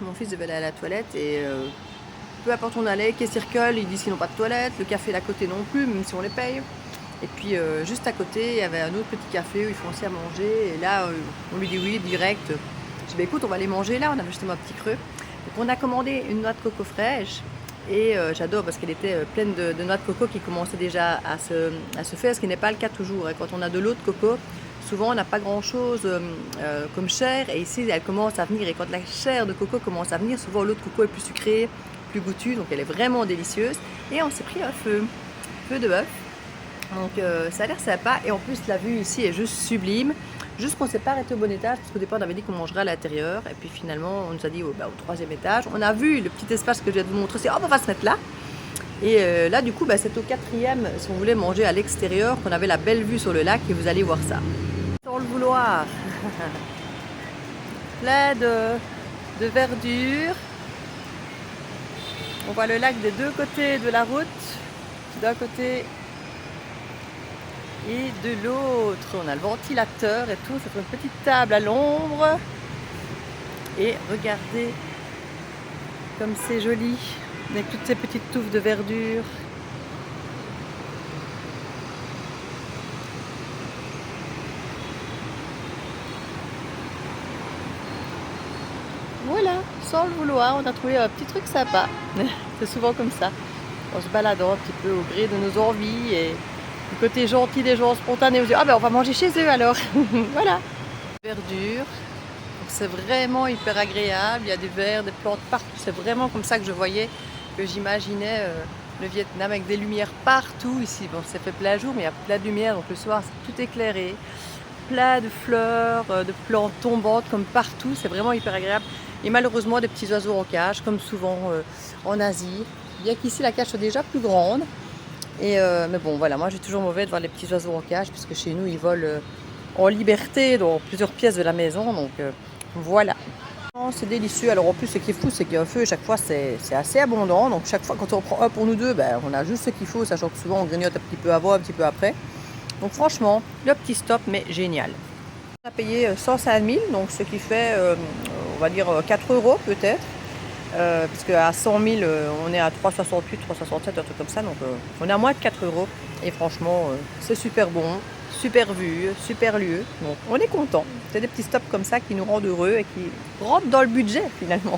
Mon fils devait aller à la toilette et peu importe où on allait, caisse circle, ils disent qu'ils n'ont pas de toilette, le café d'à côté non plus, même si on les paye. Et puis juste à côté, il y avait un autre petit café où ils font aussi à manger. Et là, on lui dit oui, direct. Je dis bah, écoute, on va aller manger là, on avait justement un petit creux. Donc on a commandé une noix de coco fraîche. Et j'adore parce qu'elle était pleine de noix de coco qui commençaient déjà à se faire, ce qui n'est pas le cas toujours. Quand on a de l'eau de coco, souvent on n'a pas grand chose comme chair, et ici elle commence à venir, et quand la chair de coco commence à venir, souvent l'eau de coco est plus sucrée, plus goûtue, donc elle est vraiment délicieuse. Et on s'est pris un feu de bœuf, donc ça a l'air sympa, et en plus la vue ici est juste sublime. Juste qu'on ne s'est pas arrêté au bon étage, parce qu'au départ on avait dit qu'on mangerait à l'intérieur, et puis finalement on nous a dit au troisième étage. On a vu le petit espace que je viens de vous montrer, c'est on va se mettre là. Et là du coup c'est au quatrième, si on voulait manger à l'extérieur, qu'on avait la belle vue sur le lac, et vous allez voir ça. Sans le vouloir. Plein de verdure. On voit le lac des deux côtés de la route, d'un côté et de l'autre. On a le ventilateur et tout, c'est une petite table à l'ombre. Et regardez comme c'est joli, avec toutes ces petites touffes de verdure. Voilà, sans le vouloir, on a trouvé un petit truc sympa. C'est souvent comme ça, en se baladant un petit peu au gré de nos envies et du côté gentil des gens spontanés. On se dit, on va manger chez eux alors. Voilà. Verdure, c'est vraiment hyper agréable. Il y a des vers, des plantes partout. C'est vraiment comme ça que je voyais, que j'imaginais le Vietnam, avec des lumières partout ici. Bon, ça fait plein jour, mais il y a plein de lumière, donc le soir c'est tout éclairé. Plein de fleurs, de plantes tombantes comme partout, c'est vraiment hyper agréable. Et malheureusement des petits oiseaux en cage, comme souvent en Asie. Bien qu'ici la cage soit déjà plus grande. Et mais bon voilà, moi j'ai toujours mauvais de voir les petits oiseaux en cage, puisque chez nous ils volent en liberté dans plusieurs pièces de la maison. Donc voilà. C'est délicieux. Alors en plus ce qui est fou, c'est qu'il y a un feu, chaque fois c'est assez abondant. Donc chaque fois quand on prend un pour nous deux, on a juste ce qu'il faut, sachant que souvent on grignote un petit peu avant, un petit peu après. Donc franchement, le petit stop, mais génial. On a payé 105 000, donc ce qui fait, on va dire 4 euros peut-être. Parce qu'à 100 000, on est à 3,68, 3,67, un truc comme ça. Donc on est à moins de 4 euros. Et franchement, c'est super bon, super vue, super lieu. Donc on est content. C'est des petits stops comme ça qui nous rendent heureux et qui rentrent dans le budget finalement.